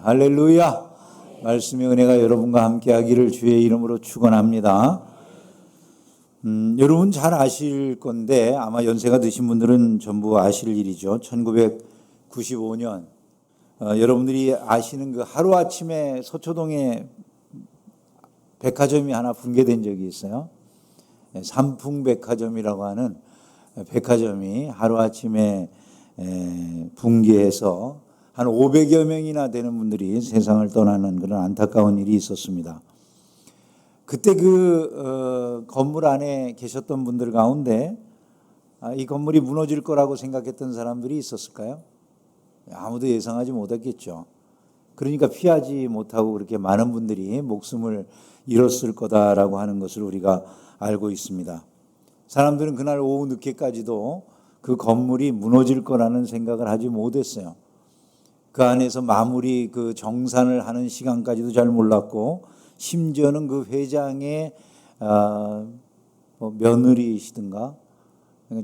할렐루야. 말씀의 은혜가 여러분과 함께 하기를 주의 이름으로 축원합니다. 여러분 잘 아실 건데 아마 연세가 드신 분들은 전부 아실 일이죠. 1995년 여러분들이 아시는 그 하루아침에 서초동에 백화점이 하나 붕괴된 적이 있어요. 삼풍백화점이라고 하는 백화점이 하루아침에 붕괴해서 한 500여 명이나 되는 분들이 세상을 떠나는 그런 안타까운 일이 있었습니다. 그때 그 건물 안에 계셨던 분들 가운데 이 건물이 무너질 거라고 생각했던 사람들이 있었을까요? 아무도 예상하지 못했겠죠. 그러니까 피하지 못하고 그렇게 많은 분들이 목숨을 잃었을 거다라고 하는 것을 우리가 알고 있습니다. 사람들은 그날 오후 늦게까지도 그 건물이 무너질 거라는 생각을 하지 못했어요. 그 안에서 마무리 그 정산을 하는 시간까지도 잘 몰랐고, 심지어는 그 회장의 며느리시든가,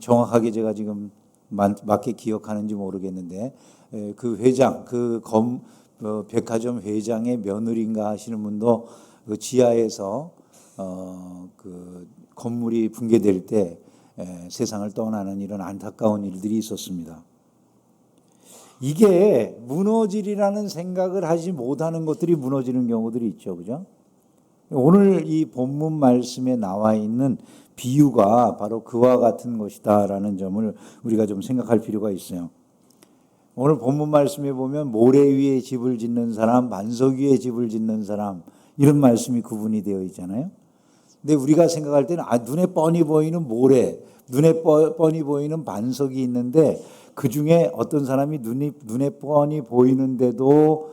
정확하게 제가 지금 맞게 기억하는지 모르겠는데, 그 회장, 백화점 회장의 며느리인가 하시는 분도 그 지하에서 그 건물이 붕괴될 때 세상을 떠나는 이런 안타까운 일들이 있었습니다. 이게 무너지리라는 생각을 하지 못하는 것들이 무너지는 경우들이 있죠. 그죠? 오늘 이 본문 말씀에 나와 있는 비유가 바로 그와 같은 것이다라는 점을 우리가 좀 생각할 필요가 있어요. 오늘 본문 말씀에 보면 모래 위에 집을 짓는 사람, 반석 위에 집을 짓는 사람, 이런 말씀이 구분이 되어 있잖아요. 근데 우리가 생각할 때는 눈에 뻔히 보이는 모래, 눈에 뻔히 보이는 반석이 있는데 그 중에 어떤 사람이 눈에 뻔히 보이는데도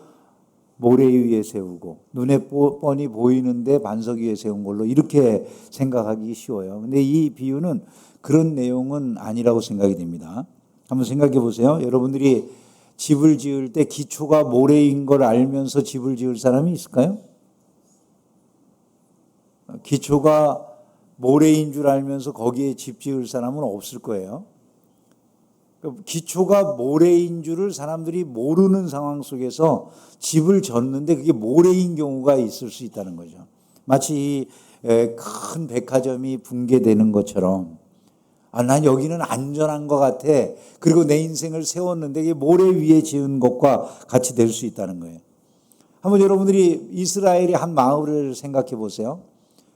모래 위에 세우고 눈에 뻔히 보이는데 반석 위에 세운 걸로 이렇게 생각하기 쉬워요. 근데 이 비유는 그런 내용은 아니라고 생각이 됩니다. 한번 생각해 보세요. 여러분들이 집을 지을 때 기초가 모래인 걸 알면서 집을 지을 사람이 있을까요? 기초가 모래인 줄 알면서 거기에 집 지을 사람은 없을 거예요. 기초가 모래인 줄을 사람들이 모르는 상황 속에서 집을 졌는데 그게 모래인 경우가 있을 수 있다는 거죠. 마치 큰 백화점이 붕괴되는 것처럼 난 여기는 안전한 것 같아. 그리고 내 인생을 세웠는데 이게 모래 위에 지은 것과 같이 될 수 있다는 거예요. 한번 여러분들이 이스라엘의 한 마을을 생각해 보세요.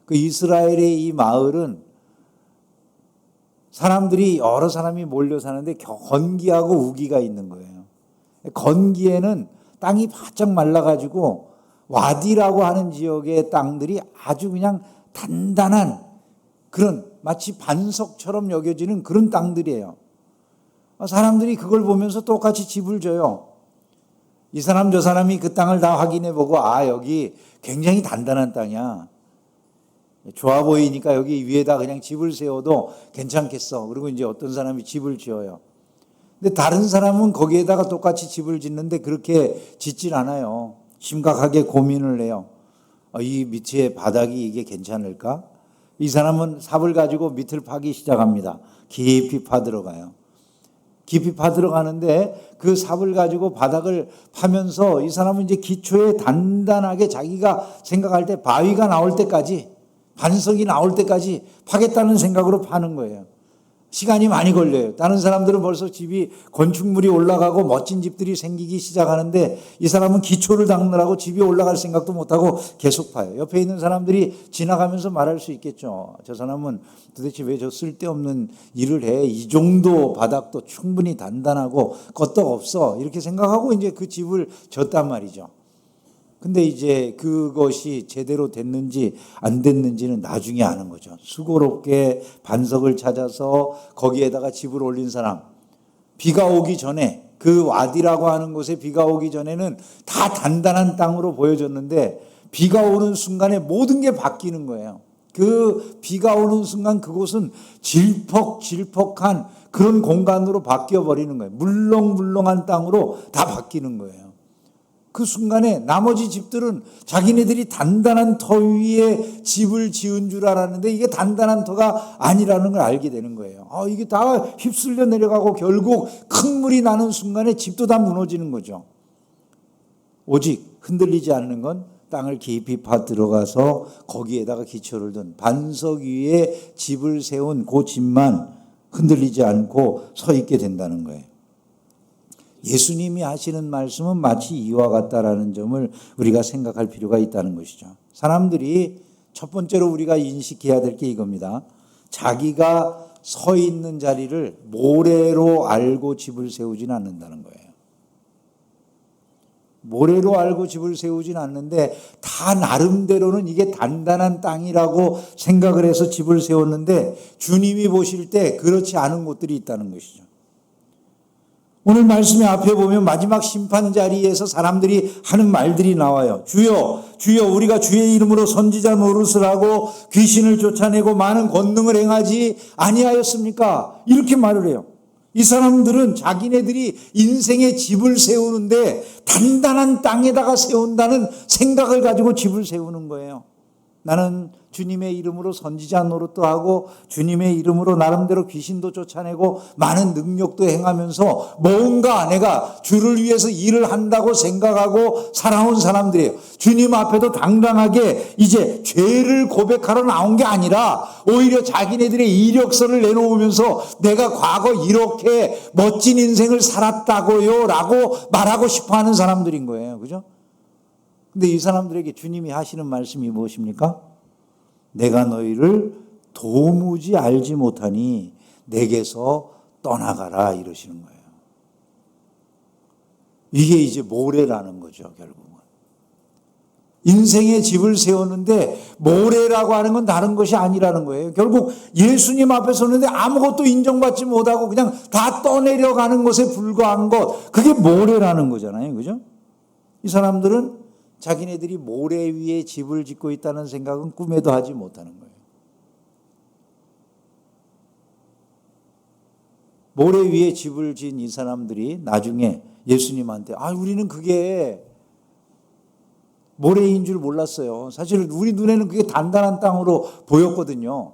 그 이스라엘의 이 마을은 사람들이 여러 사람이 몰려 사는데 건기하고 우기가 있는 거예요. 건기에는 땅이 바짝 말라가지고 와디라고 하는 지역의 땅들이 아주 그냥 단단한 그런 마치 반석처럼 여겨지는 그런 땅들이에요. 사람들이 그걸 보면서 똑같이 집을 져요. 이 사람 저 사람이 그 땅을 다 확인해 보고 여기 굉장히 단단한 땅이야. 좋아 보이니까 여기 위에다 그냥 집을 세워도 괜찮겠어. 그리고 이제 어떤 사람이 집을 지어요. 근데 다른 사람은 거기에다가 똑같이 집을 짓는데 그렇게 짓질 않아요. 심각하게 고민을 해요. 이 밑에 바닥이 이게 괜찮을까? 이 사람은 삽을 가지고 밑을 파기 시작합니다. 깊이 파들어가요. 깊이 파들어가는데 그 삽을 가지고 바닥을 파면서 이 사람은 이제 기초에 단단하게 자기가 생각할 때 바위가 나올 때까지 반석이 나올 때까지 파겠다는 생각으로 파는 거예요. 시간이 많이 걸려요. 다른 사람들은 벌써 집이 건축물이 올라가고 멋진 집들이 생기기 시작하는데 이 사람은 기초를 닦느라고 집이 올라갈 생각도 못하고 계속 파요. 옆에 있는 사람들이 지나가면서 말할 수 있겠죠. 저 사람은 도대체 왜 저 쓸데없는 일을 해? 이 정도 바닥도 충분히 단단하고 껐떡없어. 이렇게 생각하고 이제 그 집을 졌단 말이죠. 근데 이제 그것이 제대로 됐는지 안 됐는지는 나중에 아는 거죠. 수고롭게 반석을 찾아서 거기에다가 집을 올린 사람. 비가 오기 전에 그 와디라고 하는 곳에 비가 오기 전에는 다 단단한 땅으로 보여졌는데 비가 오는 순간에 모든 게 바뀌는 거예요. 그 비가 오는 순간 그곳은 질퍽질퍽한 그런 공간으로 바뀌어 버리는 거예요. 물렁물렁한 땅으로 다 바뀌는 거예요. 그 순간에 나머지 집들은 자기네들이 단단한 터 위에 집을 지은 줄 알았는데 이게 단단한 터가 아니라는 걸 알게 되는 거예요. 이게 다 휩쓸려 내려가고 결국 큰 물이 나는 순간에 집도 다 무너지는 거죠. 오직 흔들리지 않는 건 땅을 깊이 파 들어가서 거기에다가 기초를 둔 반석 위에 집을 세운 그 집만 흔들리지 않고 서 있게 된다는 거예요. 예수님이 하시는 말씀은 마치 이와 같다라는 점을 우리가 생각할 필요가 있다는 것이죠. 사람들이 첫 번째로 우리가 인식해야 될 게 이겁니다. 자기가 서 있는 자리를 모래로 알고 집을 세우진 않는다는 거예요. 모래로 알고 집을 세우진 않는데 다 나름대로는 이게 단단한 땅이라고 생각을 해서 집을 세웠는데 주님이 보실 때 그렇지 않은 곳들이 있다는 것이죠. 오늘 말씀의 앞에 보면 마지막 심판 자리에서 사람들이 하는 말들이 나와요. 주여, 주여, 우리가 주의 이름으로 선지자 노릇을 하고 귀신을 쫓아내고 많은 권능을 행하지 아니하였습니까? 이렇게 말을 해요. 이 사람들은 자기네들이 인생의 집을 세우는데 단단한 땅에다가 세운다는 생각을 가지고 집을 세우는 거예요. 나는 주님의 이름으로 선지자 노릇도 하고 주님의 이름으로 나름대로 귀신도 쫓아내고 많은 능력도 행하면서 뭔가 내가 주를 위해서 일을 한다고 생각하고 살아온 사람들이에요. 주님 앞에도 당당하게 이제 죄를 고백하러 나온 게 아니라 오히려 자기네들의 이력서를 내놓으면서 내가 과거 이렇게 멋진 인생을 살았다고요 라고 말하고 싶어하는 사람들인 거예요. 그죠? 근데 이 사람들에게 주님이 하시는 말씀이 무엇입니까? 내가 너희를 도무지 알지 못하니 내게서 떠나가라 이러시는 거예요. 이게 이제 모래라는 거죠, 결국은. 인생의 집을 세웠는데 모래라고 하는 건 다른 것이 아니라는 거예요. 결국 예수님 앞에 섰는데 아무것도 인정받지 못하고 그냥 다 떠내려가는 것에 불과한 것, 그게 모래라는 거잖아요. 그죠? 이 사람들은 자기네들이 모래 위에 집을 짓고 있다는 생각은 꿈에도 하지 못하는 거예요. 모래 위에 집을 지은 이 사람들이 나중에 예수님한테 우리는 그게 모래인 줄 몰랐어요. 사실 우리 눈에는 그게 단단한 땅으로 보였거든요.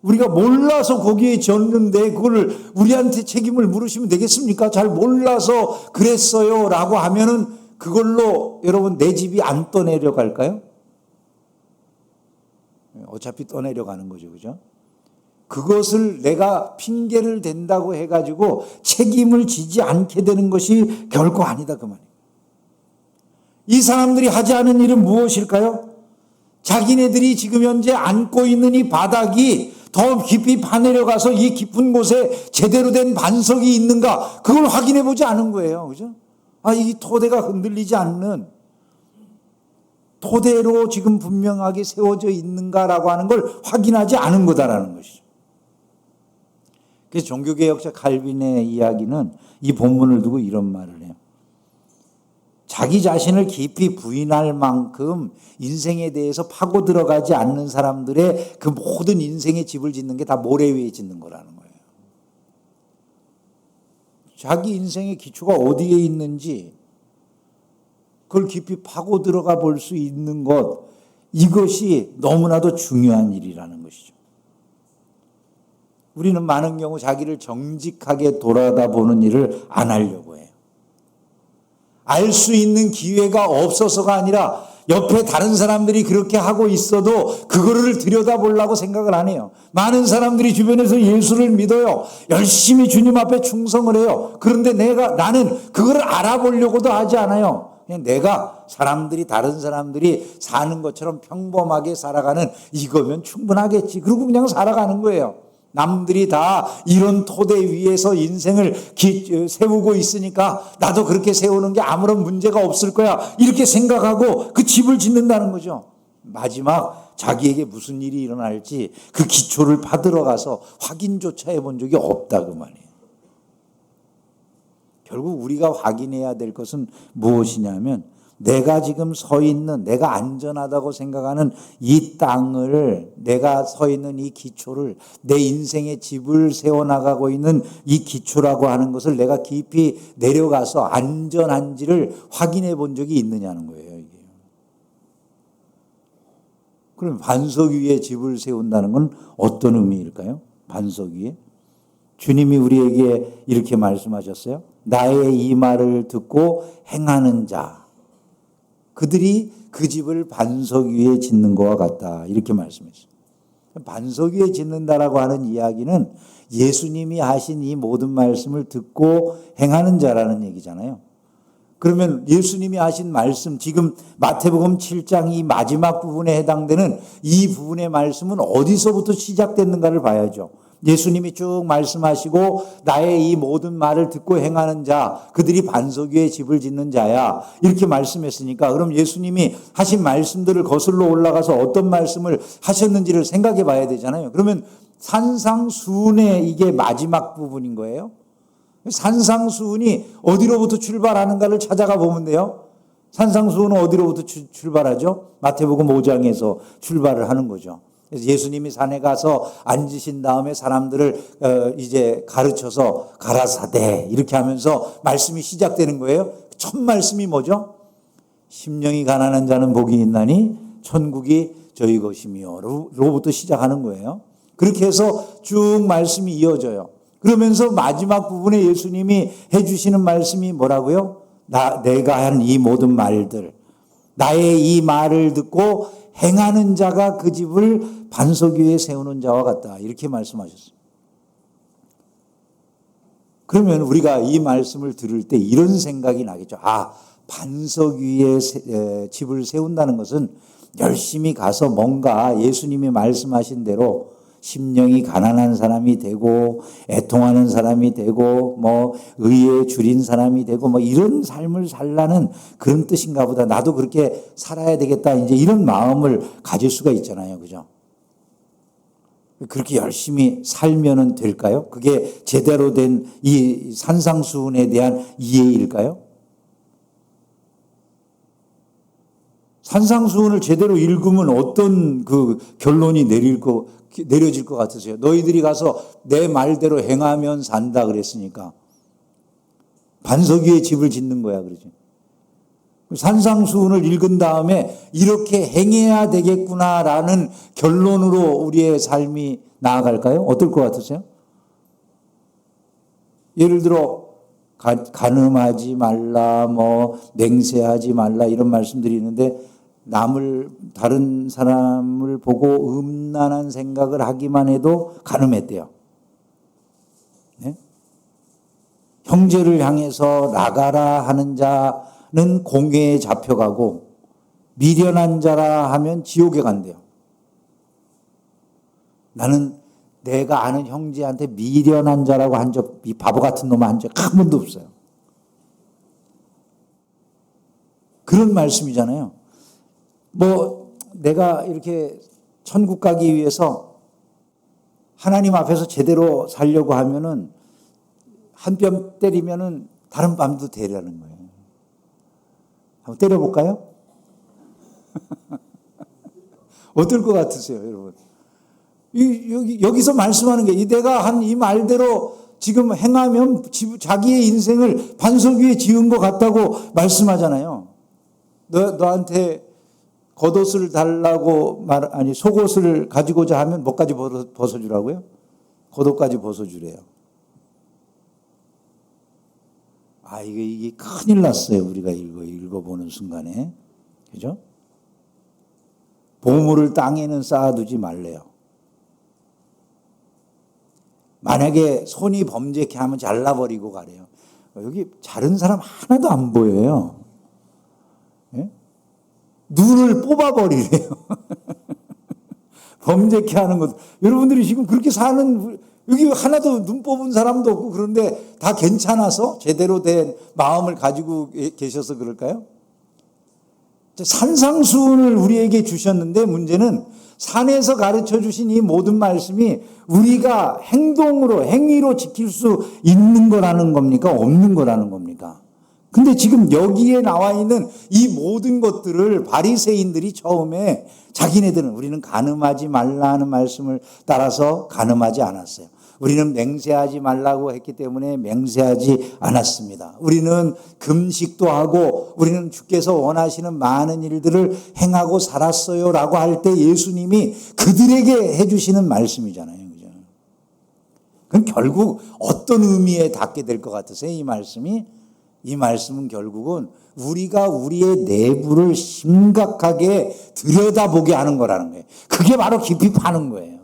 우리가 몰라서 거기에 졌는데 그걸 우리한테 책임을 물으시면 되겠습니까? 잘 몰라서 그랬어요 라고 하면은 그걸로 여러분 내 집이 안 떠내려갈까요? 어차피 떠내려가는 거죠. 그죠? 그것을 내가 핑계를 댄다고 해가지고 책임을 지지 않게 되는 것이 결코 아니다 그 말이에요. 이 사람들이 하지 않은 일은 무엇일까요? 자기네들이 지금 현재 안고 있는 이 바닥이 더 깊이 파내려가서 이 깊은 곳에 제대로 된 반석이 있는가 그걸 확인해 보지 않은 거예요. 그죠? 이 토대가 흔들리지 않는 토대로 지금 분명하게 세워져 있는가라고 하는 걸 확인하지 않은 거다라는 것이죠. 그래서 종교개혁자 칼빈의 이야기는 이 본문을 두고 이런 말을 해요. 자기 자신을 깊이 부인할 만큼 인생에 대해서 파고 들어가지 않는 사람들의 그 모든 인생의 집을 짓는 게 다 모래 위에 짓는 거라는 거예요. 자기 인생의 기초가 어디에 있는지 그걸 깊이 파고 들어가 볼 수 있는 것, 이것이 너무나도 중요한 일이라는 것이죠. 우리는 많은 경우 자기를 정직하게 돌아다보는 일을 안 하려고 해요. 알 수 있는 기회가 없어서가 아니라 옆에 다른 사람들이 그렇게 하고 있어도 그거를 들여다보려고 생각을 안 해요. 많은 사람들이 주변에서 예수를 믿어요. 열심히 주님 앞에 충성을 해요. 그런데 나는 그걸 알아보려고도 하지 않아요. 그냥 내가 다른 사람들이 사는 것처럼 평범하게 살아가는 이거면 충분하겠지. 그리고 그냥 살아가는 거예요. 남들이 다 이런 토대 위에서 인생을 세우고 있으니까 나도 그렇게 세우는 게 아무런 문제가 없을 거야. 이렇게 생각하고 그 집을 짓는다는 거죠. 마지막 자기에게 무슨 일이 일어날지 그 기초를 받으러 가서 확인조차 해본 적이 없다 그 말이에요. 결국 우리가 확인해야 될 것은 무엇이냐면 내가 지금 서 있는, 내가 안전하다고 생각하는 이 땅을, 내가 서 있는 이 기초를, 내 인생의 집을 세워나가고 있는 이 기초라고 하는 것을 내가 깊이 내려가서 안전한지를 확인해 본 적이 있느냐는 거예요. 이게. 그럼 반석 위에 집을 세운다는 건 어떤 의미일까요? 반석 위에? 주님이 우리에게 이렇게 말씀하셨어요. 나의 이 말을 듣고 행하는 자, 그들이 그 집을 반석 위에 짓는 것과 같다. 이렇게 말씀했어요. 반석 위에 짓는다라고 하는 이야기는 예수님이 하신 이 모든 말씀을 듣고 행하는 자라는 얘기잖아요. 그러면 예수님이 하신 말씀, 지금 마태복음 7장 이 마지막 부분에 해당되는 이 부분의 말씀은 어디서부터 시작됐는가를 봐야죠. 예수님이 쭉 말씀하시고 나의 이 모든 말을 듣고 행하는 자, 그들이 반석 위에 집을 짓는 자야, 이렇게 말씀했으니까 그럼 예수님이 하신 말씀들을 거슬러 올라가서 어떤 말씀을 하셨는지를 생각해 봐야 되잖아요. 그러면 산상수훈의 이게 마지막 부분인 거예요. 산상수훈이 어디로부터 출발하는가를 찾아가 보면 돼요. 산상수훈은 어디로부터 출발하죠? 마태복음 5장에서 출발을 하는 거죠. 그래서 예수님이 산에 가서 앉으신 다음에 사람들을 이제 가르쳐서 가라사대 이렇게 하면서 말씀이 시작되는 거예요. 첫 말씀이 뭐죠? 심령이 가난한 자는 복이 있나니 천국이 저희 것이며 로부터 시작하는 거예요. 그렇게 해서 쭉 말씀이 이어져요. 그러면서 마지막 부분에 예수님이 해주시는 말씀이 뭐라고요? 내가 한 이 모든 말들, 나의 이 말을 듣고 행하는 자가 그 집을 반석 위에 세우는 자와 같다. 이렇게 말씀하셨어요. 그러면 우리가 이 말씀을 들을 때 이런 생각이 나겠죠. 아, 반석 위에 집을 세운다는 것은 열심히 가서 뭔가 예수님이 말씀하신 대로 심령이 가난한 사람이 되고 애통하는 사람이 되고 뭐 의에 줄인 사람이 되고 뭐 이런 삶을 살라는 그런 뜻인가 보다. 나도 그렇게 살아야 되겠다. 이제 이런 마음을 가질 수가 있잖아요. 그죠? 그렇게 열심히 살면은 될까요? 그게 제대로 된 이 산상수훈에 대한 이해일까요? 산상수훈을 제대로 읽으면 어떤 그 결론이 내려질 것 같으세요? 너희들이 가서 내 말대로 행하면 산다 그랬으니까 반석 위에 집을 짓는 거야, 그러죠. 산상수훈을 읽은 다음에 이렇게 행해야 되겠구나라는 결론으로 우리의 삶이 나아갈까요? 어떨 것 같으세요? 예를 들어 간음하지 말라, 뭐 맹세하지 말라 이런 말씀들이 있는데 다른 사람을 보고 음란한 생각을 하기만 해도 간음했대요. 네? 형제를 향해서 나가라 하는 자는 공회에 잡혀가고 미련한 자라 하면 지옥에 간대요. 나는 내가 아는 형제한테 미련한 자라고 한 적, 이 바보 같은 놈 한 적 한 번도 없어요. 그런 말씀이잖아요. 뭐 내가 이렇게 천국 가기 위해서 하나님 앞에서 제대로 살려고 하면은 한 뺨 때리면은 다른 뺨도 때리라는 거예요. 한번 때려볼까요? 어떨 것 같으세요, 여러분? 여기서 말씀하는 게 내가 한 이 말대로 지금 행하면 자기의 인생을 반석 위에 지은 것 같다고 말씀하잖아요. 너한테 겉옷을 달라고 속옷을 가지고자 하면 뭐까지 벗어주라고요? 겉옷까지 벗어주래요. 아, 이게 큰일 났어요. 우리가 읽어보는 순간에. 그죠? 보물을 땅에는 쌓아두지 말래요. 만약에 손이 범죄케 하면 잘라버리고 가래요. 여기 자른 사람 하나도 안 보여요. 예? 눈을 뽑아버리래요. 범죄케 하는 것. 여러분들이 지금 그렇게 사는, 여기 하나도 눈 뽑은 사람도 없고 그런데 다 괜찮아서 제대로 된 마음을 가지고 계셔서 그럴까요? 산상수훈을 우리에게 주셨는데 문제는 산에서 가르쳐 주신 이 모든 말씀이 우리가 행위로 지킬 수 있는 거라는 겁니까? 없는 거라는 겁니까? 근데 지금 여기에 나와 있는 이 모든 것들을 바리새인들이 처음에 자기네들은 우리는 간음하지 말라는 말씀을 따라서 간음하지 않았어요. 우리는 맹세하지 말라고 했기 때문에 맹세하지 않았습니다. 우리는 금식도 하고 우리는 주께서 원하시는 많은 일들을 행하고 살았어요 라고 할 때 예수님이 그들에게 해주시는 말씀이잖아요. 그죠? 그럼 결국 어떤 의미에 닿게 될 것 같으세요? 이 말씀은 결국은 우리가 우리의 내부를 심각하게 들여다보게 하는 거라는 거예요. 그게 바로 깊이 파는 거예요.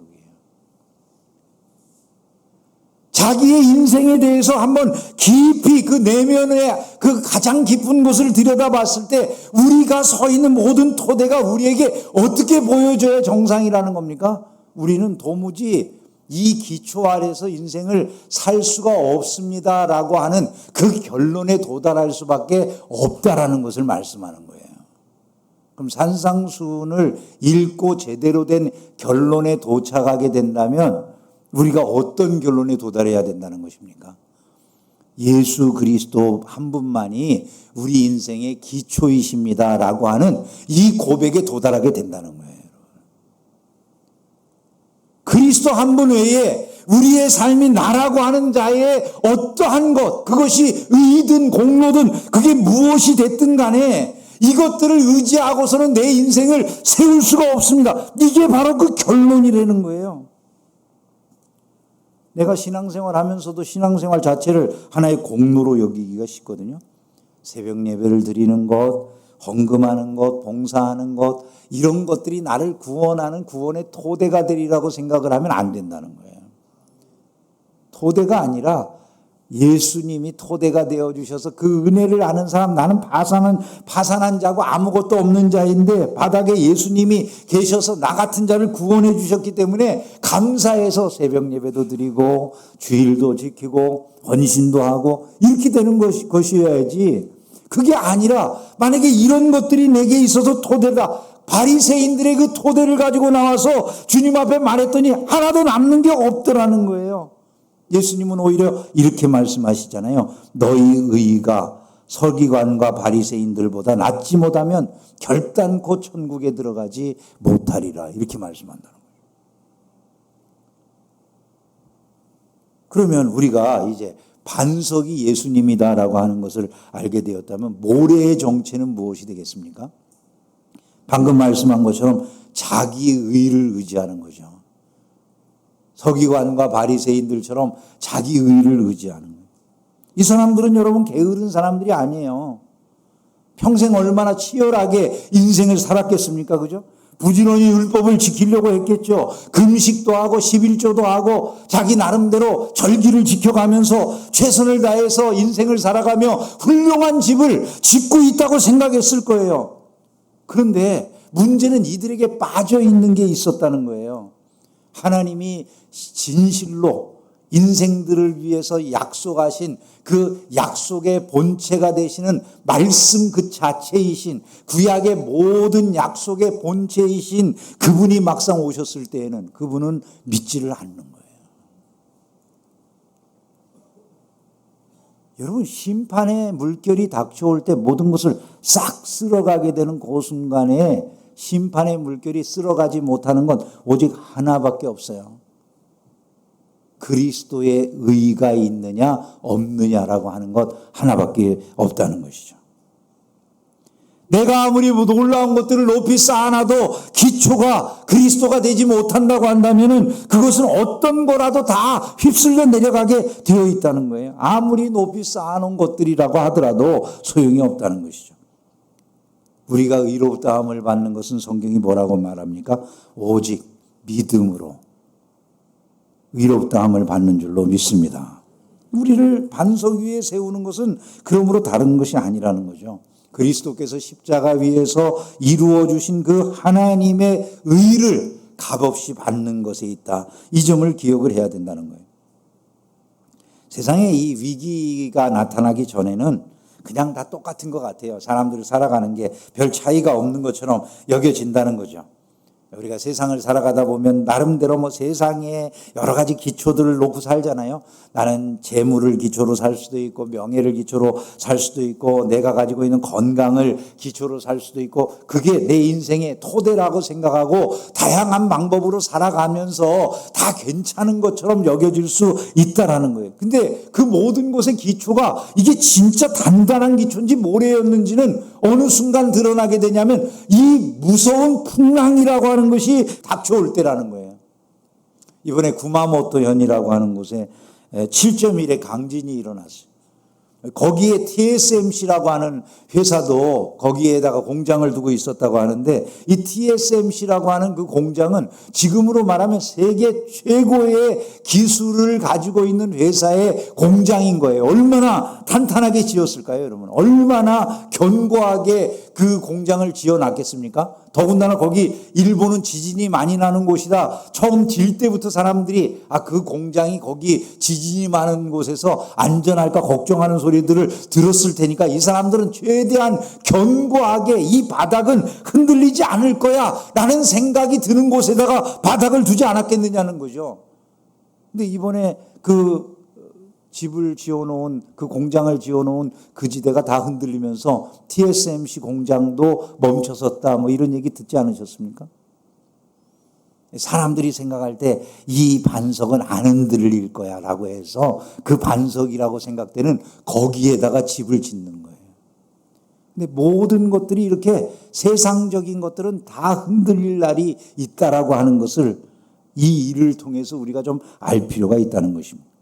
자기의 인생에 대해서 한번 깊이 그 내면의 그 가장 깊은 곳을 들여다봤을 때 우리가 서 있는 모든 토대가 우리에게 어떻게 보여져야 정상이라는 겁니까? 우리는 도무지 이 기초 아래서 인생을 살 수가 없습니다라고 하는 그 결론에 도달할 수밖에 없다라는 것을 말씀하는 거예요. 그럼 산상수훈을 읽고 제대로 된 결론에 도착하게 된다면 우리가 어떤 결론에 도달해야 된다는 것입니까? 예수 그리스도 한 분만이 우리 인생의 기초이십니다라고 하는 이 고백에 도달하게 된다는 거예요. 그리스도 한 분 외에 우리의 삶이 나라고 하는 자의 어떠한 것, 그것이 의든 공로든 그게 무엇이 됐든 간에 이것들을 의지하고서는 내 인생을 세울 수가 없습니다. 이게 바로 그 결론이라는 거예요. 내가 신앙생활 하면서도 신앙생활 자체를 하나의 공로로 여기기가 쉽거든요. 새벽 예배를 드리는 것, 헌금하는 것, 봉사하는 것, 이런 것들이 나를 구원하는 구원의 토대가 되리라고 생각을 하면 안 된다는 거예요. 토대가 아니라 예수님이 토대가 되어주셔서 그 은혜를 아는 사람, 나는 파산한 자고 아무것도 없는 자인데 바닥에 예수님이 계셔서 나 같은 자를 구원해 주셨기 때문에 감사해서 새벽 예배도 드리고 주일도 지키고 헌신도 하고 이렇게 되는 것이어야지. 그게 아니라 만약에 이런 것들이 내게 있어서 토대다. 바리새인들의 그 토대를 가지고 나와서 주님 앞에 말했더니 하나도 남는 게 없더라는 거예요. 예수님은 오히려 이렇게 말씀하시잖아요. 너희 의가 서기관과 바리새인들보다 낫지 못하면 결단코 천국에 들어가지 못하리라. 이렇게 말씀한다는 거예요. 그러면 우리가 이제 반석이 예수님이다라고 하는 것을 알게 되었다면 모래의 정체는 무엇이 되겠습니까? 방금 말씀한 것처럼 자기의 의를 의지하는 거죠. 서기관과 바리새인들처럼 자기 의를 의지하는 거예요. 이 사람들은 여러분 게으른 사람들이 아니에요. 평생 얼마나 치열하게 인생을 살았겠습니까? 그죠? 부지런히 율법을 지키려고 했겠죠. 금식도 하고 11조도 하고 자기 나름대로 절기를 지켜가면서 최선을 다해서 인생을 살아가며 훌륭한 집을 짓고 있다고 생각했을 거예요. 그런데 문제는 이들에게 빠져 있는 게 있었다는 거예요. 하나님이 진실로 인생들을 위해서 약속하신 그 약속의 본체가 되시는 말씀 그 자체이신 구약의 모든 약속의 본체이신 그분이 막상 오셨을 때에는 그분은 믿지를 않는 거예요. 여러분 심판의 물결이 닥쳐올 때 모든 것을 싹 쓸어가게 되는 그 순간에 심판의 물결이 쓸어가지 못하는 건 오직 하나밖에 없어요. 그리스도의 의가 있느냐 없느냐라고 하는 것 하나밖에 없다는 것이죠. 내가 아무리 놀라운 것들을 높이 쌓아놔도 기초가 그리스도가 되지 못한다고 한다면 그것은 어떤 거라도 다 휩쓸려 내려가게 되어 있다는 거예요. 아무리 높이 쌓아놓은 것들이라고 하더라도 소용이 없다는 것이죠. 우리가 의롭다함을 받는 것은 성경이 뭐라고 말합니까? 오직 믿음으로 의롭다함을 받는 줄로 믿습니다. 우리를 반석 위에 세우는 것은 그러므로 다른 것이 아니라는 거죠. 그리스도께서 십자가 위에서 이루어 주신 그 하나님의 의를 값없이 받는 것에 있다. 이 점을 기억을 해야 된다는 거예요. 세상에 이 위기가 나타나기 전에는 그냥 다 똑같은 것 같아요. 사람들을 살아가는 게 별 차이가 없는 것처럼 여겨진다는 거죠. 우리가 세상을 살아가다 보면 나름대로 뭐 세상에 여러 가지 기초들을 놓고 살잖아요. 나는 재물을 기초로 살 수도 있고 명예를 기초로 살 수도 있고 내가 가지고 있는 건강을 기초로 살 수도 있고 그게 내 인생의 토대라고 생각하고 다양한 방법으로 살아가면서 다 괜찮은 것처럼 여겨질 수 있다라는 거예요. 근데 그 모든 것의 기초가 이게 진짜 단단한 기초인지 모래였는지는 어느 순간 드러나게 되냐면 이 무서운 풍랑이라고 하는 것이 닥쳐올 때라는 거예요. 이번에 구마모토현이라고 하는 곳에 7.1의 강진이 일어났어요. 거기에 TSMC라고 하는 회사도 거기에다가 공장을 두고 있었다고 하는데, 이 TSMC라고 하는 그 공장은 지금으로 말하면 세계 최고의 기술을 가지고 있는 회사의 공장인 거예요. 얼마나 탄탄하게 지었을까요, 여러분? 얼마나 견고하게 그 공장을 지어놨겠습니까? 더군다나 거기 일본은 지진이 많이 나는 곳이다. 처음 질 때부터 사람들이 그 공장이 거기 지진이 많은 곳에서 안전할까 걱정하는 소리들을 들었을 테니까 이 사람들은 최대한 견고하게 이 바닥은 흔들리지 않을 거야 라는 생각이 드는 곳에다가 바닥을 두지 않았겠느냐는 거죠. 근데 이번에 그 집을 지어놓은, 그 공장을 지어놓은 그 지대가 다 흔들리면서 TSMC 공장도 멈춰섰다, 뭐 이런 얘기 듣지 않으셨습니까? 사람들이 생각할 때 이 반석은 안 흔들릴 거야 라고 해서 그 반석이라고 생각되는 거기에다가 집을 짓는 거예요. 근데 모든 것들이 이렇게 세상적인 것들은 다 흔들릴 날이 있다라고 하는 것을 이 일을 통해서 우리가 좀 알 필요가 있다는 것입니다.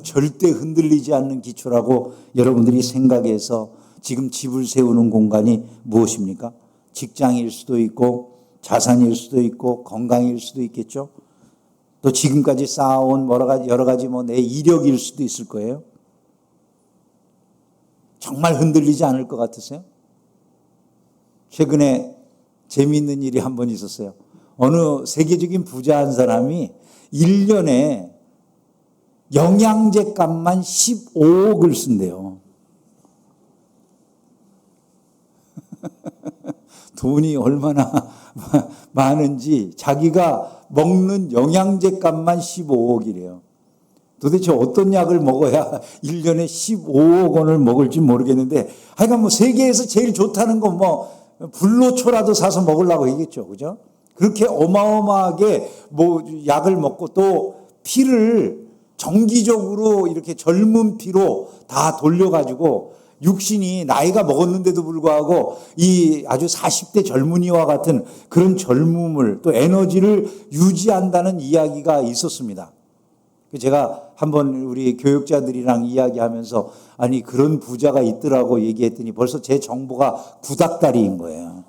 절대 흔들리지 않는 기초라고 여러분들이 생각해서 지금 집을 세우는 공간이 무엇입니까? 직장일 수도 있고 자산일 수도 있고 건강일 수도 있겠죠. 또 지금까지 쌓아온 여러 가지 내 이력일 수도 있을 거예요. 정말 흔들리지 않을 것 같으세요? 최근에 재미있는 일이 한 번 있었어요. 어느 세계적인 부자 한 사람이 1년에 영양제 값만 15억을 쓴대요. 돈이 얼마나 많은지 자기가 먹는 영양제 값만 15억이래요. 도대체 어떤 약을 먹어야 1년에 15억 원을 먹을지 모르겠는데, 하여간 세계에서 제일 좋다는 건 불로초라도 사서 먹으려고 하겠죠. 그죠? 그렇게 어마어마하게 약을 먹고 또 피를 정기적으로 이렇게 젊은 피로 다 돌려가지고 육신이 나이가 먹었는데도 불구하고 이 아주 40대 젊은이와 같은 그런 젊음을 또 에너지를 유지한다는 이야기가 있었습니다. 제가 한번 우리 교육자들이랑 이야기하면서 아니 그런 부자가 있더라고 얘기했더니 벌써 제 정보가 구닥다리인 거예요.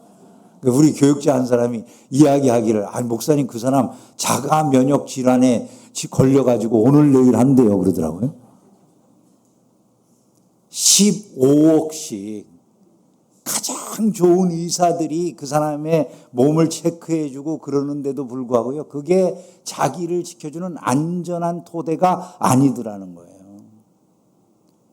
우리 교육자 한 사람이 이야기하기를 목사님 그 사람 자가 면역 질환에 걸려가지고 오늘 내일 한대요 그러더라고요. 15억씩 가장 좋은 의사들이 그 사람의 몸을 체크해주고 그러는데도 불구하고요, 그게 자기를 지켜주는 안전한 토대가 아니더라는 거예요.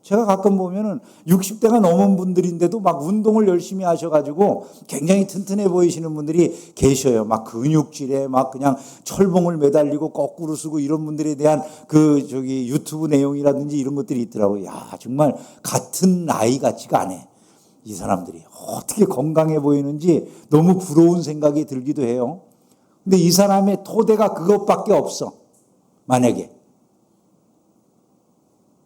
제가 가끔 보면은 60대가 넘은 분들인데도 막 운동을 열심히 하셔가지고 굉장히 튼튼해 보이시는 분들이 계셔요. 막 근육질에 막 그냥 철봉을 매달리고 거꾸로 쓰고 이런 분들에 대한 유튜브 내용이라든지 이런 것들이 있더라고요. 야, 정말 같은 나이 같지가 않아. 이 사람들이 어떻게 건강해 보이는지 너무 부러운 생각이 들기도 해요. 근데 이 사람의 토대가 그것밖에 없어. 만약에.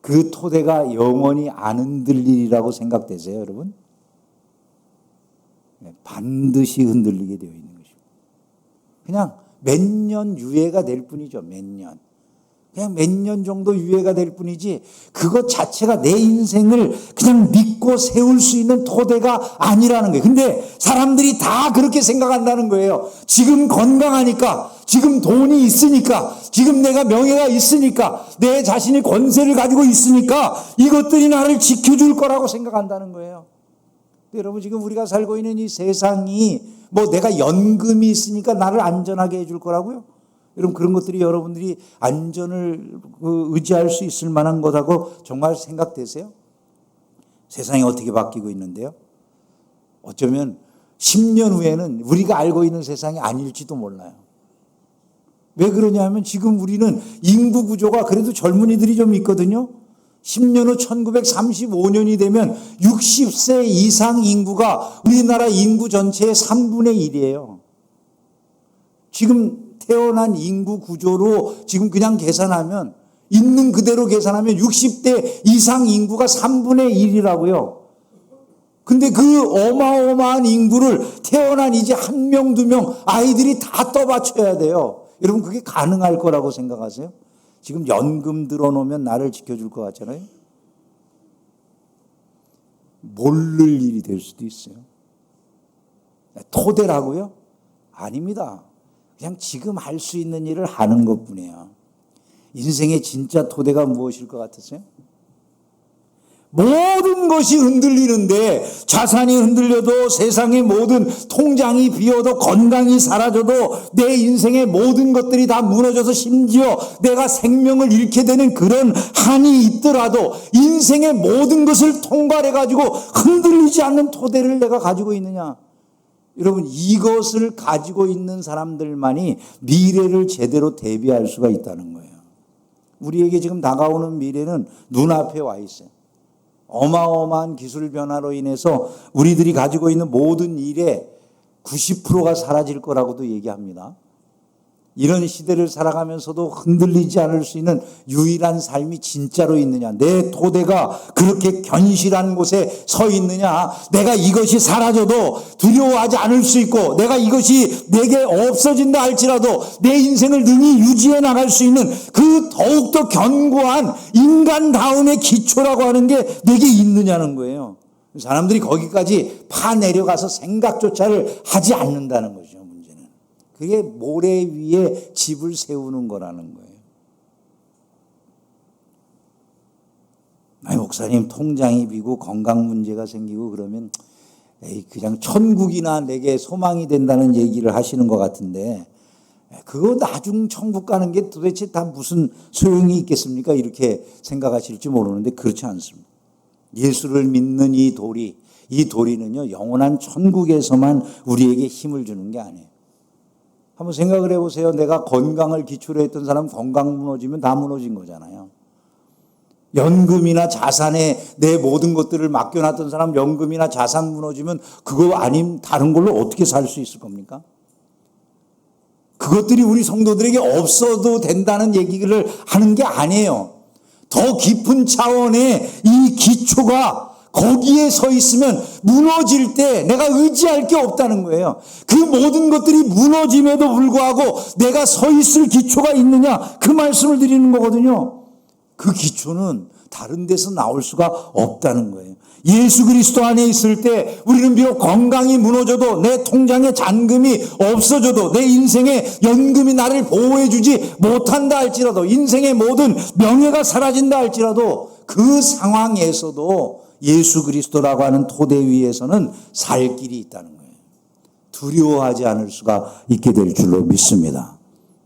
그 토대가 영원히 안 흔들리리라고 생각되세요, 여러분? 반드시 흔들리게 되어 있는 것입니다. 그냥 몇 년 유예가 될 뿐이죠, 몇 년. 그냥 몇 년 정도 유예가 될 뿐이지 그것 자체가 내 인생을 그냥 믿고 세울 수 있는 토대가 아니라는 거예요. 근데 사람들이 다 그렇게 생각한다는 거예요. 지금 건강하니까, 지금 돈이 있으니까, 지금 내가 명예가 있으니까, 내 자신이 권세를 가지고 있으니까 이것들이 나를 지켜줄 거라고 생각한다는 거예요. 여러분, 지금 우리가 살고 있는 이 세상이 내가 연금이 있으니까 나를 안전하게 해줄 거라고요? 여러분, 그런 것들이 여러분들이 안전을 의지할 수 있을 만한 것하고 정말 생각되세요? 세상이 어떻게 바뀌고 있는데요? 어쩌면 10년 후에는 우리가 알고 있는 세상이 아닐지도 몰라요. 왜 그러냐면 지금 우리는 인구 구조가 그래도 젊은이들이 좀 있거든요. 10년 후 1935년이 되면 60세 이상 인구가 우리나라 인구 전체의 3분의 1이에요. 지금 태어난 인구 구조로 지금 그냥 계산하면, 있는 그대로 계산하면 60대 이상 인구가 3분의 1이라고요. 근데 그 어마어마한 인구를 태어난 이제 한 명, 두 명 아이들이 다 떠받쳐야 돼요. 여러분 그게 가능할 거라고 생각하세요? 지금 연금 들어놓으면 나를 지켜줄 것 같잖아요. 모를 일이 될 수도 있어요. 토대라고요? 아닙니다. 그냥 지금 할 수 있는 일을 하는 것뿐이에요. 인생의 진짜 토대가 무엇일 것 같으세요? 모든 것이 흔들리는데 자산이 흔들려도 세상의 모든 통장이 비어도 건강이 사라져도 내 인생의 모든 것들이 다 무너져서 심지어 내가 생명을 잃게 되는 그런 한이 있더라도 인생의 모든 것을 통과해가지고 흔들리지 않는 토대를 내가 가지고 있느냐? 여러분 이것을 가지고 있는 사람들만이 미래를 제대로 대비할 수가 있다는 거예요. 우리에게 지금 다가오는 미래는 눈앞에 와 있어요. 어마어마한 기술 변화로 인해서 우리들이 가지고 있는 모든 일의 90%가 사라질 거라고도 얘기합니다. 이런 시대를 살아가면서도 흔들리지 않을 수 있는 유일한 삶이 진짜로 있느냐? 내 토대가 그렇게 견실한 곳에 서 있느냐? 내가 이것이 사라져도 두려워하지 않을 수 있고 내가 이것이 내게 없어진다 할지라도 내 인생을 능히 유지해 나갈 수 있는 그 더욱더 견고한 인간다움의 기초라고 하는 게 내게 있느냐는 거예요. 사람들이 거기까지 파내려가서 생각조차를 하지 않는다는 거죠. 그게 모래 위에 집을 세우는 거라는 거예요. 아니, 목사님 통장이 비고 건강 문제가 생기고 그러면 에이, 그냥 천국이나 내게 소망이 된다는 얘기를 하시는 것 같은데 그거 나중 천국 가는 게 도대체 다 무슨 소용이 있겠습니까? 이렇게 생각하실지 모르는데 그렇지 않습니다. 예수를 믿는 이 도리는요 영원한 천국에서만 우리에게 힘을 주는 게 아니에요. 한번 생각을 해보세요. 내가 건강을 기초로 했던 사람 건강 무너지면 다 무너진 거잖아요. 연금이나 자산에 내 모든 것들을 맡겨놨던 사람 연금이나 자산 무너지면 그거 아님 다른 걸로 어떻게 살 수 있을 겁니까? 그것들이 우리 성도들에게 없어도 된다는 얘기를 하는 게 아니에요. 더 깊은 차원의 이 기초가 거기에 서 있으면 무너질 때 내가 의지할 게 없다는 거예요. 그 모든 것들이 무너짐에도 불구하고 내가 서 있을 기초가 있느냐 그 말씀을 드리는 거거든요. 그 기초는 다른 데서 나올 수가 없다는 거예요. 예수 그리스도 안에 있을 때 우리는 비록 건강이 무너져도 내 통장에 잔금이 없어져도 내 인생의 연금이 나를 보호해 주지 못한다 할지라도 인생의 모든 명예가 사라진다 할지라도 그 상황에서도 예수 그리스도라고 하는 토대 위에서는 살 길이 있다는 거예요. 두려워하지 않을 수가 있게 될 줄로 믿습니다.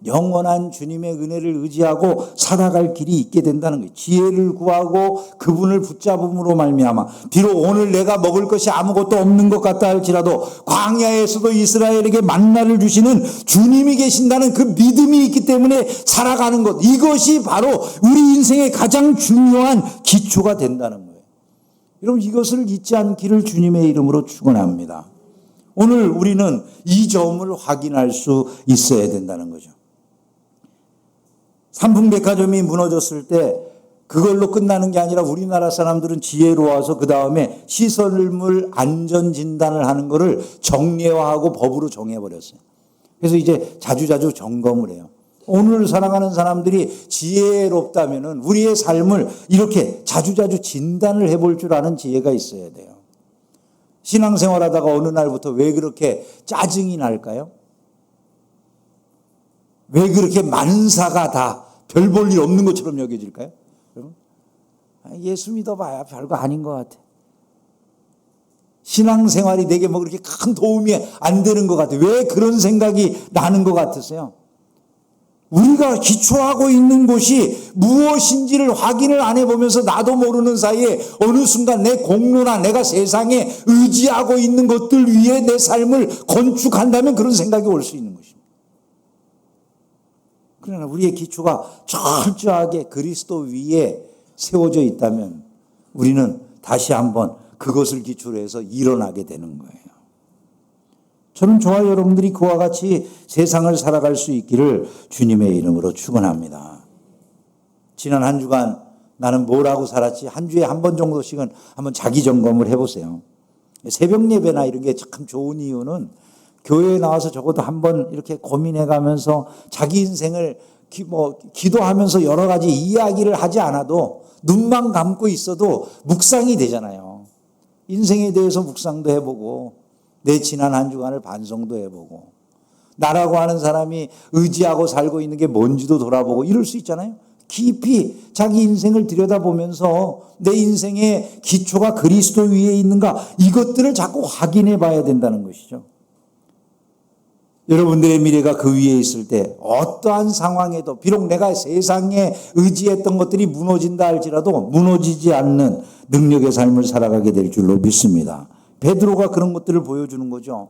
영원한 주님의 은혜를 의지하고 살아갈 길이 있게 된다는 거예요. 지혜를 구하고 그분을 붙잡음으로 말미암아 비록 오늘 내가 먹을 것이 아무것도 없는 것 같다 할지라도 광야에서도 이스라엘에게 만나를 주시는 주님이 계신다는 그 믿음이 있기 때문에 살아가는 것 이것이 바로 우리 인생의 가장 중요한 기초가 된다는 거예요. 여러분 이것을 잊지 않기를 주님의 이름으로 축원합니다. 오늘 우리는 이 점을 확인할 수 있어야 된다는 거죠. 삼풍백화점이 무너졌을 때 그걸로 끝나는 게 아니라 우리나라 사람들은 지혜로워서 그 다음에 시설물 안전진단을 하는 거를 정례화하고 법으로 정해버렸어요. 그래서 이제 자주자주 점검을 해요. 오늘 살아가는 사람들이 지혜롭다면은 우리의 삶을 이렇게 자주자주 진단을 해볼 줄 아는 지혜가 있어야 돼요. 신앙생활 하다가 어느 날부터 왜 그렇게 짜증이 날까요? 왜 그렇게 만사가 다 별 볼 일 없는 것처럼 여겨질까요? 여러분? 예수 믿어봐야 별거 아닌 것 같아. 신앙생활이 내게 뭐 그렇게 큰 도움이 안 되는 것 같아. 왜 그런 생각이 나는 것 같으세요? 우리가 기초하고 있는 곳이 무엇인지를 확인을 안 해보면서 나도 모르는 사이에 어느 순간 내 공로나 내가 세상에 의지하고 있는 것들 위에 내 삶을 건축한다면 그런 생각이 올 수 있는 것입니다. 그러나 우리의 기초가 철저하게 그리스도 위에 세워져 있다면 우리는 다시 한번 그것을 기초로 해서 일어나게 되는 거예요. 저는 저와 여러분들이 그와 같이 세상을 살아갈 수 있기를 주님의 이름으로 축원합니다. 지난 한 주간 나는 뭐라고 살았지? 한 주에 한 번 정도씩은 한번 자기 점검을 해보세요. 새벽 예배나 이런 게 참 좋은 이유는 교회에 나와서 적어도 한번 이렇게 고민해 가면서 자기 인생을 기도하면서 여러 가지 이야기를 하지 않아도 눈만 감고 있어도 묵상이 되잖아요. 인생에 대해서 묵상도 해보고 내 지난 한 주간을 반성도 해보고 나라고 하는 사람이 의지하고 살고 있는 게 뭔지도 돌아보고 이럴 수 있잖아요. 깊이 자기 인생을 들여다보면서 내 인생의 기초가 그리스도 위에 있는가 이것들을 자꾸 확인해 봐야 된다는 것이죠. 여러분들의 미래가 그 위에 있을 때 어떠한 상황에도 비록 내가 세상에 의지했던 것들이 무너진다 할지라도 무너지지 않는 능력의 삶을 살아가게 될 줄로 믿습니다. 베드로가 그런 것들을 보여주는 거죠.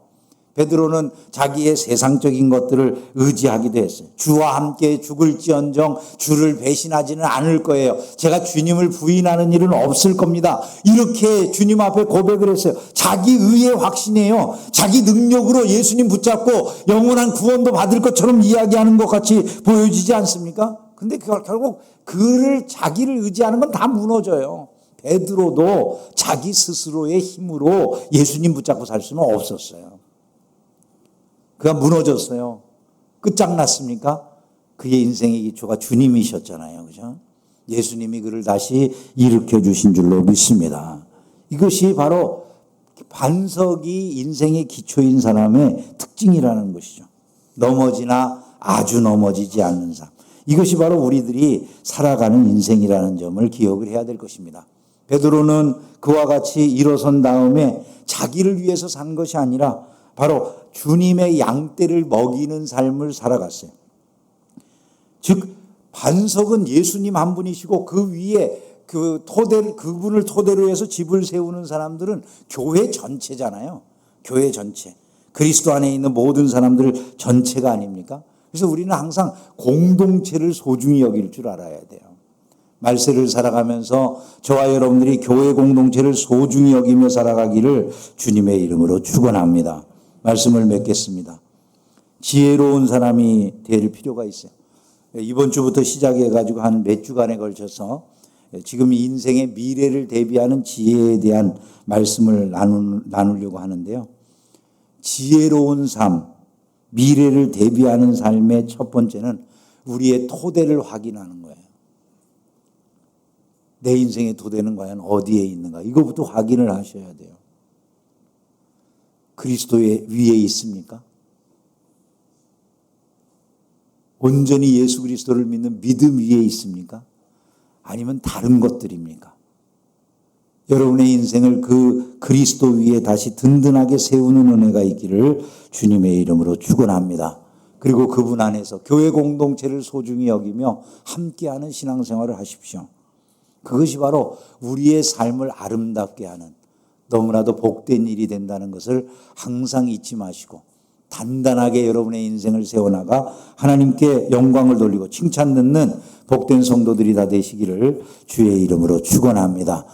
베드로는 자기의 세상적인 것들을 의지하기도 했어요. 주와 함께 죽을지언정 주를 배신하지는 않을 거예요. 제가 주님을 부인하는 일은 없을 겁니다. 이렇게 주님 앞에 고백을 했어요. 자기 의의 확신이에요. 자기 능력으로 예수님 붙잡고 영원한 구원도 받을 것처럼 이야기하는 것 같이 보여지지 않습니까? 근데 결국 그를 자기를 의지하는 건 다 무너져요. 베드로도 자기 스스로의 힘으로 예수님 붙잡고 살 수는 없었어요. 그가 무너졌어요. 끝장났습니까? 그의 인생의 기초가 주님이셨잖아요. 그죠? 예수님이 그를 다시 일으켜 주신 줄로 믿습니다. 이것이 바로 반석이 인생의 기초인 사람의 특징이라는 것이죠. 넘어지나 아주 넘어지지 않는 삶. 이것이 바로 우리들이 살아가는 인생이라는 점을 기억을 해야 될 것입니다. 베드로는 그와 같이 일어선 다음에 자기를 위해서 산 것이 아니라 바로 주님의 양떼를 먹이는 삶을 살아갔어요. 즉 반석은 예수님 한 분이시고 그 위에 그분을 토대로 해서 집을 세우는 사람들은 교회 전체잖아요. 교회 전체. 그리스도 안에 있는 모든 사람들 전체가 아닙니까? 그래서 우리는 항상 공동체를 소중히 여길 줄 알아야 돼요. 말세를 살아가면서 저와 여러분들이 교회 공동체를 소중히 여기며 살아가기를 주님의 이름으로 축원합니다. 말씀을 맺겠습니다. 지혜로운 사람이 될 필요가 있어요. 이번 주부터 시작해가지고 한 몇 주간에 걸쳐서 지금 인생의 미래를 대비하는 지혜에 대한 말씀을 나누려고 하는데요. 지혜로운 삶, 미래를 대비하는 삶의 첫 번째는 우리의 토대를 확인하는 거예요. 내 인생의 토대는 과연 어디에 있는가? 이거부터 확인을 하셔야 돼요. 그리스도의 위에 있습니까? 온전히 예수 그리스도를 믿는 믿음 위에 있습니까? 아니면 다른 것들입니까? 여러분의 인생을 그 그리스도 위에 다시 든든하게 세우는 은혜가 있기를 주님의 이름으로 축원합니다. 그리고 그분 안에서 교회 공동체를 소중히 여기며 함께하는 신앙생활을 하십시오. 그것이 바로 우리의 삶을 아름답게 하는 너무나도 복된 일이 된다는 것을 항상 잊지 마시고 단단하게 여러분의 인생을 세워나가 하나님께 영광을 돌리고 칭찬 듣는 복된 성도들이 다 되시기를 주의 이름으로 축원합니다.